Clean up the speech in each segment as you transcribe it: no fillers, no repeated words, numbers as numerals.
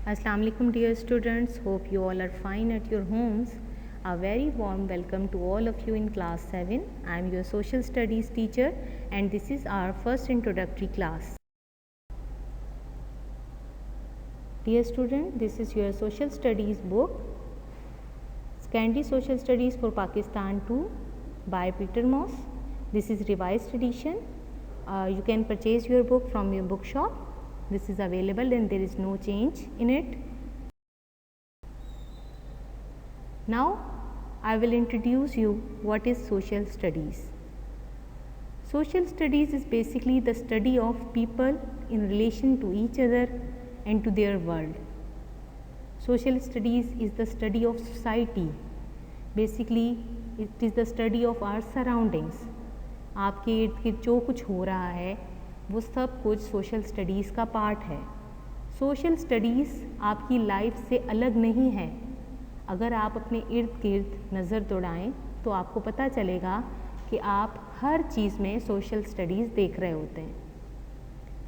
Assalamu alaikum dear students, hope you all are fine at your homes. A very warm welcome to all of you in class 7. I am your social studies teacher and this is our first introductory class. Dear student, this is your social studies book, Secondary Social Studies for Pakistan 2 by Peter Moss. This is revised edition. You can purchase your book from your bookshop. This is available and there is no change in it. Now I will introduce you what is social studies. Social studies is basically the study of people in relation to each other and to their world. Social studies is the study of society. Basically it is the study of our surroundings. आपके इर्द गिर्द जो कुछ हो रहा है वो सब कुछ सोशल स्टडीज़ का पार्ट है. सोशल स्टडीज़ आपकी लाइफ से अलग नहीं है. अगर आप अपने इर्द गिर्द नज़र दौड़ाएं तो आपको पता चलेगा कि आप हर चीज़ में सोशल स्टडीज़ देख रहे होते हैं.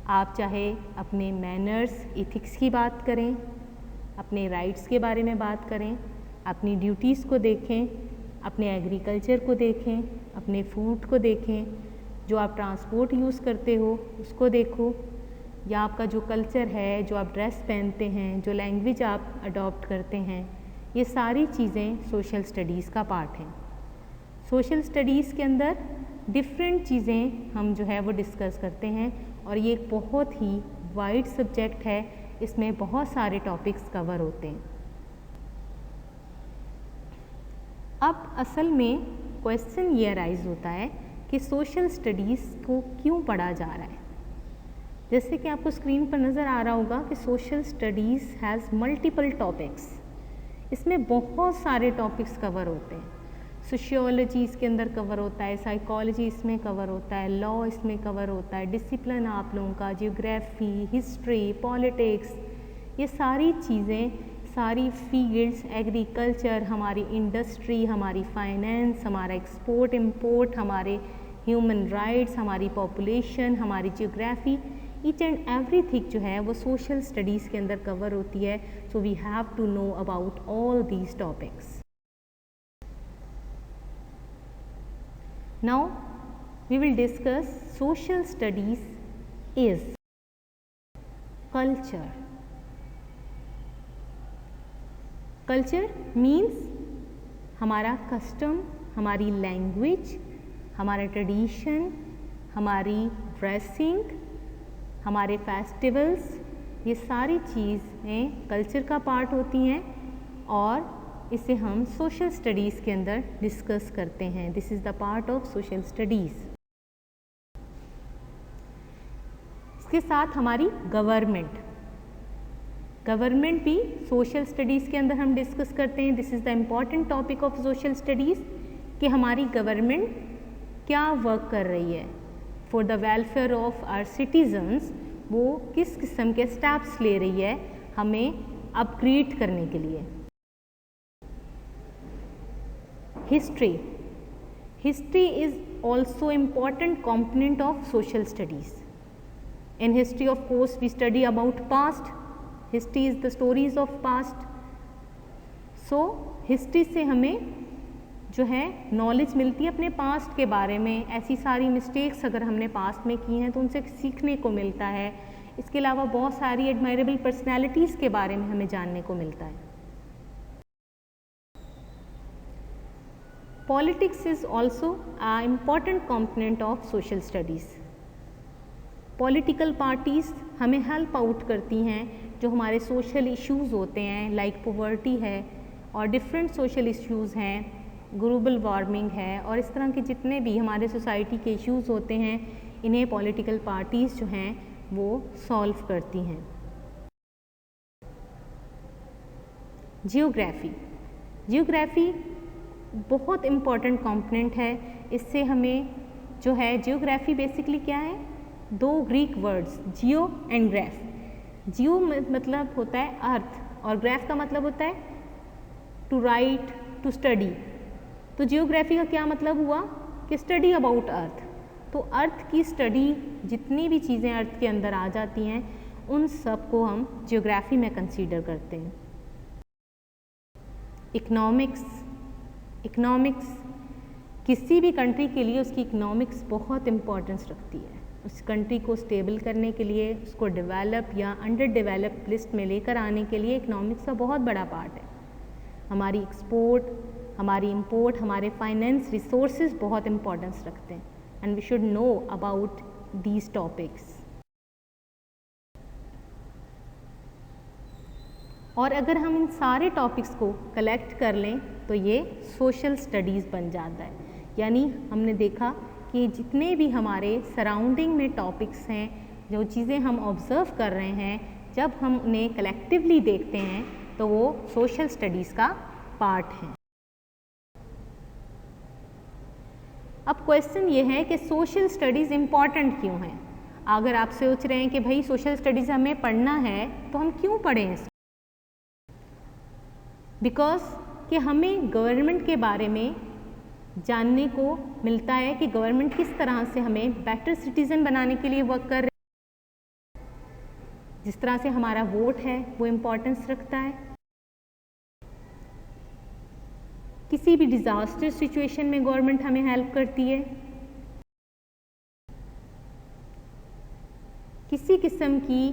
आप चाहे अपने मैनर्स, इथिक्स की बात करें, अपने राइट्स के बारे में बात करें, अपनी ड्यूटीज़ को देखें, अपने एग्रीकल्चर को देखें, अपने फूड को देखें, जो आप ट्रांसपोर्ट यूज़ करते हो उसको देखो, या आपका जो कल्चर है, जो आप ड्रेस पहनते हैं, जो लैंग्वेज आप अडॉप्ट करते हैं, ये सारी चीज़ें सोशल स्टडीज़ का पार्ट हैं. सोशल स्टडीज़ के अंदर डिफरेंट चीज़ें हम जो है वो डिस्कस करते हैं और ये एक बहुत ही वाइड सब्जेक्ट है. इसमें बहुत सारे टॉपिक्स कवर होते हैं. अब असल में क्वेश्चन ये अराइज होता है कि सोशल स्टडीज़ को क्यों पढ़ा जा रहा है. जैसे कि आपको स्क्रीन पर नज़र आ रहा होगा कि social studies has multiple topics. इसमें बहुत सारे टॉपिक्स कवर होते हैं. सोशियोलॉजी इसके अंदर कवर होता है, साइकोलॉजी इसमें कवर होता है, लॉ इसमें कवर होता है, डिसिप्लिन आप लोगों का, जियोग्राफी, हिस्ट्री, पॉलिटिक्स, ये सारी चीज़ें, सारी फील्ड्स, एग्रीकल्चर, हमारी इंडस्ट्री, हमारी फाइनेंस, हमारा एक्सपोर्ट इंपोर्ट, हमारे ह्यूमन राइट्स, हमारी पॉपुलेशन, हमारी जियोग्राफी, ईच एंड एवरीथिंग जो है वो सोशल स्टडीज़ के अंदर कवर होती है. So we have to know about all these topics. Now we will discuss social studies is culture. Culture means हमारा कस्टम, हमारी लैंग्वेज, हमारा ट्रेडिशन, हमारी ड्रेसिंग, हमारे फेस्टिवल्स, ये सारी चीज़ें कल्चर का पार्ट होती हैं और इसे हम सोशल स्टडीज़ के अंदर डिस्कस करते हैं. This is the part of social studies. इसके साथ हमारी गवर्नमेंट भी सोशल स्टडीज़ के अंदर हम डिस्कस करते हैं. This is the important topic of social studies कि हमारी गवर्नमेंट क्या वर्क कर रही है for the welfare of our citizens. वो किस किस्म के स्टेप्स ले रही है हमें अपग्रेड करने के लिए. History is also important component of social studies. In history of course we study about past. History is the stories of past. So history से हमें जो है नॉलेज मिलती है अपने पास्ट के बारे में. ऐसी सारी मिस्टेक्स अगर हमने पास्ट में की हैं तो उनसे सीखने को मिलता है. इसके अलावा बहुत सारी एडमायरेबल पर्सनैलिटीज़ के बारे में हमें जानने को मिलता है. Politics is also a important component of social studies. Political parties हमें हेल्प आउट करती हैं जो हमारे सोशल इश्यूज़ होते हैं, लाइक पॉवर्टी है और डिफरेंट सोशल इश्यूज़ हैं, ग्लोबल वार्मिंग है और इस तरह के जितने भी हमारे सोसाइटी के इश्यूज़ होते हैं इन्हें पॉलिटिकल पार्टीज़ जो हैं वो सॉल्व करती हैं. जियोग्राफी बहुत इम्पॉर्टेंट कंपोनेंट है. इससे हमें जो है जियोग्राफी बेसिकली क्या है, दो Greek words geo and graph. Geo मतलब होता है अर्थ और ग्राफ का मतलब होता है टू राइट, टू स्टडी. तो जियोग्राफी का क्या मतलब हुआ कि स्टडी अबाउट अर्थ. तो अर्थ की स्टडी, जितनी भी चीज़ें अर्थ के अंदर आ जाती हैं उन सब को हम ज्योग्राफी में कंसीडर करते हैं। इकोनॉमिक्स किसी भी कंट्री के लिए उसकी इकोनॉमिक्स बहुत इम्पोर्टेंस रखती है। उस कंट्री को स्टेबल करने के लिए, उसको डेवलप या अंडर डेवलप लिस्ट में लेकर आने के लिए इकोनॉमिक्स का बहुत बड़ा पार्ट है। हमारी एक्सपोर्ट, हमारी इंपोर्ट, हमारे फाइनेंस, रिसोर्सेज बहुत इम्पोर्टेंस रखते हैं and we should know about these topics. और अगर हम इन सारे टॉपिक्स को कलेक्ट कर लें तो ये सोशल स्टडीज़ बन जाता है। यानी हमने देखा कि जितने भी हमारे सराउंडिंग में टॉपिक्स हैं, जो चीज़ें हम ऑब्ज़र्व कर रहे हैं, जब हम उन्हें कलेक्टिवली देखते हैं तो वो सोशल स्टडीज़ का पार्ट है। अब क्वेश्चन ये है कि सोशल स्टडीज़ इम्पॉर्टेंट क्यों हैं? अगर आप सोच रहे हैं कि भाई सोशल स्टडीज़ हमें पढ़ना है तो हम क्यों पढ़ें इसको? बिकॉज कि हमें गवर्नमेंट के बारे में जानने को मिलता है कि गवर्नमेंट किस तरह से हमें बेटर सिटीज़न बनाने के लिए वर्क कर रहे हैं। जिस तरह से हमारा वोट है वो इम्पोर्टेंस रखता है। किसी भी डिज़ास्टर सिचुएशन में गवर्नमेंट हमें हेल्प करती है। किसी किस्म की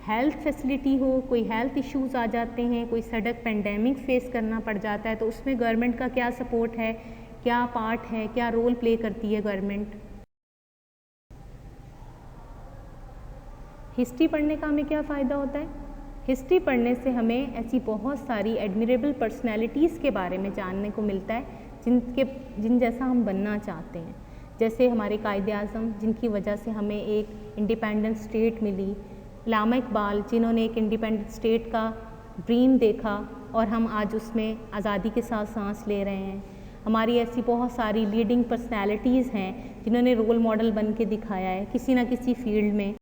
हेल्थ फैसिलिटी हो, कोई हेल्थ इश्यूज़ आ जाते हैं, कोई सडक पेंडेमिक फेस करना पड़ जाता है, तो उसमें गवर्नमेंट का क्या सपोर्ट है, क्या पार्ट है, क्या रोल प्ले करती है गवर्नमेंट। हिस्ट्री पढ़ने का हमें क्या फ़ायदा होता है? हिस्ट्री पढ़ने से हमें ऐसी बहुत सारी एडमिरेबल पर्सनैलिटीज़ के बारे में जानने को मिलता है जिन जैसा हम बनना चाहते हैं। जैसे हमारे कायदे आज़म, जिनकी वजह से हमें एक इंडिपेंडेंट स्टेट मिली, अल्लामा इकबाल, जिन्होंने एक इंडिपेंडेंट स्टेट का ड्रीम देखा और हम आज उसमें आज़ादी के साथ सांस ले रहे हैं। हमारी ऐसी बहुत सारी लीडिंग पर्सनैलिटीज़ हैं जिन्होंने रोल मॉडल बन के दिखाया है किसी ना किसी फील्ड में।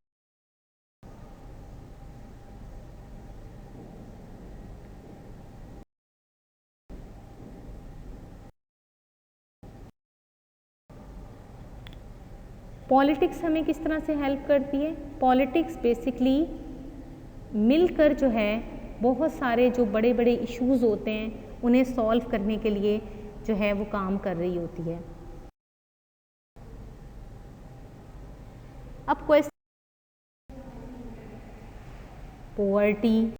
पॉलिटिक्स हमें किस तरह से हेल्प करती है? पॉलिटिक्स बेसिकली मिलकर जो है बहुत सारे जो बड़े बड़े इश्यूज़ होते हैं उन्हें सॉल्व करने के लिए जो है वो काम कर रही होती है। अब क्वेश्चन, पॉवर्टी,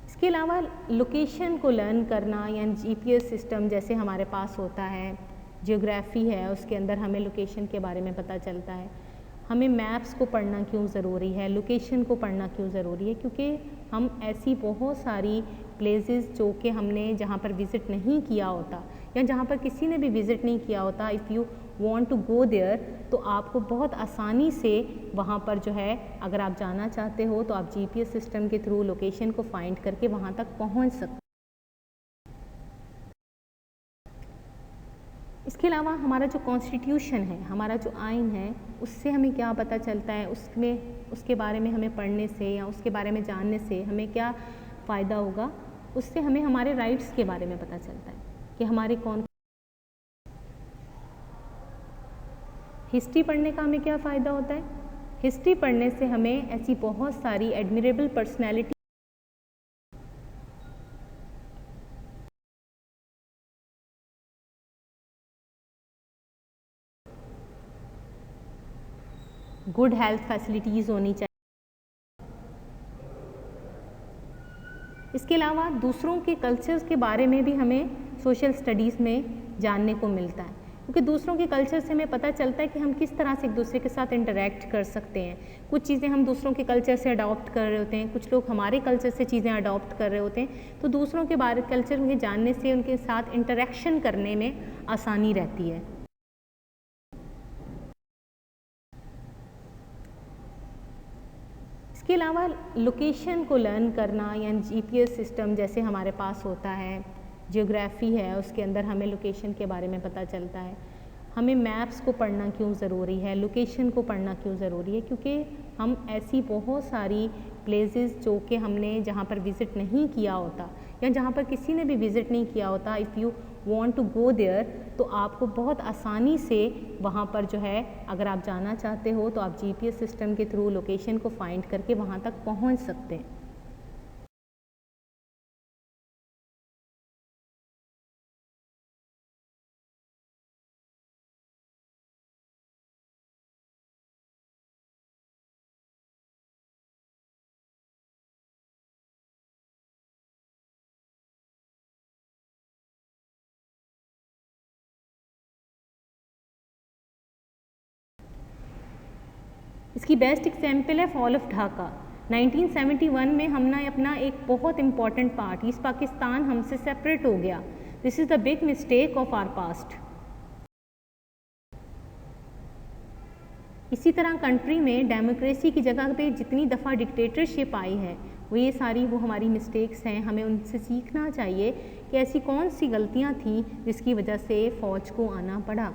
इसके अलावा लोकेशन को लर्न करना या जीपीएस सिस्टम जैसे हमारे पास होता है, ज्योग्राफी है, उसके अंदर हमें लोकेशन के बारे में पता चलता है। हमें मैप्स को पढ़ना क्यों ज़रूरी है, लोकेशन को पढ़ना क्यों ज़रूरी है? क्योंकि हम ऐसी बहुत सारी प्लेसेस जो कि हमने जहाँ पर विज़िट नहीं किया होता या जहाँ पर किसी ने भी विज़िट नहीं किया होता, if you want to go there, तो आपको बहुत आसानी से वहाँ पर जो है अगर आप जाना चाहते हो तो आप जीपीएस सिस्टम के थ्रू लोकेशन को फाइंड करके वहाँ तक पहुँच सकते। इसके अलावा हमारा जो कॉन्स्टिट्यूशन है, हमारा जो आइन है, उससे हमें क्या पता चलता है, उसके बारे में हमें पढ़ने से या उसके बारे में जानने से हमें क्या फ़ायदा होगा? उससे हमें हमारे राइट्स के बारे में पता चलता है कि हमारे कौन। हिस्ट्री पढ़ने का हमें क्या फ़ायदा होता है? हिस्ट्री पढ़ने से हमें ऐसी बहुत सारी admirable personality, good health facilities होनी चाहिए। इसके अलावा दूसरों के कल्चर्स के बारे में भी हमें सोशल स्टडीज़ में जानने को मिलता है, क्योंकि दूसरों के कल्चर से हमें पता चलता है कि हम किस तरह से एक दूसरे के साथ इंटरेक्ट कर सकते हैं। कुछ चीज़ें हम दूसरों के कल्चर से अडॉप्ट कर रहे होते हैं, कुछ लोग हमारे कल्चर से चीज़ें अडॉप्ट कर रहे होते हैं, तो दूसरों के बारे कल्चर में जानने से उनके साथ इंटरेक्शन करने में आसानी रहती है। इसके अलावा लोकेशन को लर्न करना या जीपीएस सिस्टम जैसे हमारे पास होता है, जियोग्राफी है उसके अंदर हमें लोकेशन के बारे में पता चलता है। हमें मैप्स को पढ़ना क्यों ज़रूरी है, लोकेशन को पढ़ना क्यों ज़रूरी है, क्योंकि हम ऐसी बहुत सारी प्लेसेस जो कि हमने जहाँ पर विज़िट नहीं किया होता या जहाँ पर किसी ने भी विज़िट नहीं किया होता, if you want to go there, तो आपको बहुत आसानी से वहाँ पर जो है अगर आप जाना चाहते हो तो आप जीपीएस सिस्टम के थ्रू लोकेशन को फाइंड करके वहाँ तक पहुँच सकते हैं। इसकी बेस्ट एग्जाम्पल है फॉल ऑफ ढाका। 1971 में हमने अपना एक बहुत इम्पॉर्टेंट पार्ट, ईस्ट पाकिस्तान हमसे सेपरेट हो गया। This is the big mistake of our past. इसी तरह कंट्री में डेमोक्रेसी की जगह पे जितनी दफ़ा डिक्टेटरशिप आई है ये सारी हमारी मिस्टेक्स हैं। हमें उनसे सीखना चाहिए कि ऐसी कौन सी गलतियां थी जिसकी वजह से फ़ौज को आना पड़ा।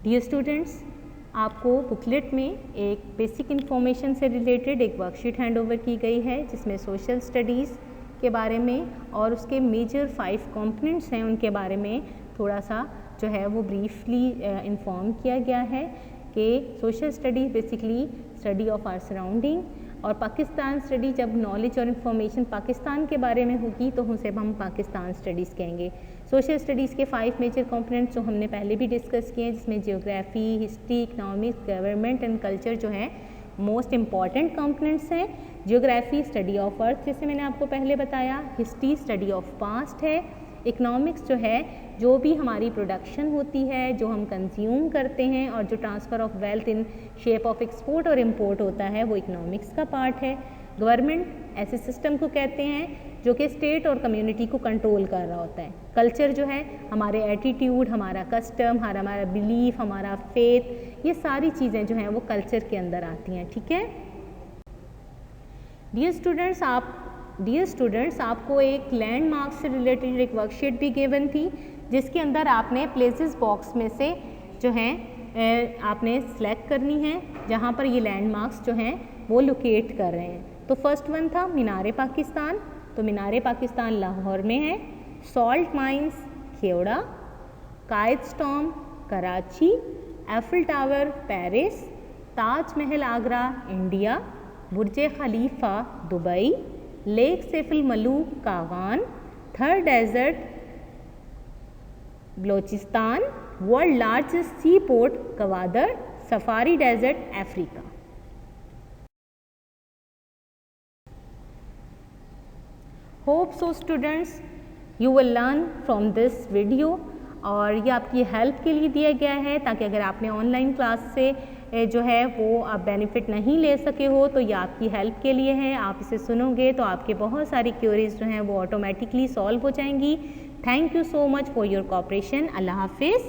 डियर स्टूडेंट्स, आपको बुकलेट में एक बेसिक इन्फॉर्मेशन से रिलेटेड एक वर्कशीट हैंड ओवर की गई है जिसमें सोशल स्टडीज़ के बारे में और उसके मेजर 5 कंपोनेंट्स हैं उनके बारे में थोड़ा सा जो है वो ब्रीफली इन्फॉर्म किया गया है कि social study basically study of our surrounding, और पाकिस्तान स्टडी जब नॉलेज और इन्फॉर्मेशन पाकिस्तान के बारे में होगी तो उसे हम पाकिस्तान स्टडीज़ कहेंगे। सोशल स्टडीज़ के 5 मेजर कंपोनेंट्स जो हमने पहले भी डिस्कस किए हैं, जिसमें geography, history, economics, government and culture जो है मोस्ट इम्पॉर्टेंट कंपोनेंट्स हैं। जियोग्राफी स्टडी ऑफ अर्थ जैसे मैंने आपको पहले बताया, हिस्ट्री स्टडी ऑफ पास्ट है, इकोनॉमिक्स जो है जो भी हमारी प्रोडक्शन होती है, जो हम कंज्यूम करते हैं और जो transfer of wealth in shape of export और इम्पोर्ट होता है वो इकोनॉमिक्स का पार्ट है। गवर्नमेंट ऐसे सिस्टम को कहते हैं जो कि स्टेट और कम्युनिटी को कंट्रोल कर रहा होता है। कल्चर जो है हमारे एटीट्यूड, हमारा कस्टम, हमारा बिलीफ, हमारा फेथ, ये सारी चीज़ें जो हैं वो कल्चर के अंदर आती हैं। ठीक है डियर स्टूडेंट्स, आपको एक लैंडमार्क से रिलेटेड एक वर्कशीट भी गिवन थी जिसके अंदर आपने प्लेसेस बॉक्स में से जो हैं आपने सेलेक्ट करनी है जहाँ पर ये लैंडमार्क्स जो हैं वो लोकेट कर रहे हैं। तो फर्स्ट वन था मीनारे पाकिस्तान, तो मीनारे पाकिस्तान लाहौर में है। सॉल्ट माइंस खेवड़ा, कायद storm Karachi, Eiffel tower Paris, Taj Mahal Agra India, बुर्ज खलीफा दुबई, लेक सैफुल मलूक कागान, थर desert Balochistan, world largest C port Gwadar, safari desert Africa. Hope so students you will learn from this video, और ये आपकी हेल्प के लिए दिया गया है ताकि अगर आपने ऑनलाइन क्लास से जो है वो आप बेनिफिट नहीं ले सके हो तो ये आपकी हेल्प के लिए है। आप इसे सुनोगे तो आपके बहुत सारी क्वेरीज जो हैं वो ऑटोमेटिकली सॉल्व हो जाएंगी। Thank you so much for your cooperation. अल्लाह हाफिज़।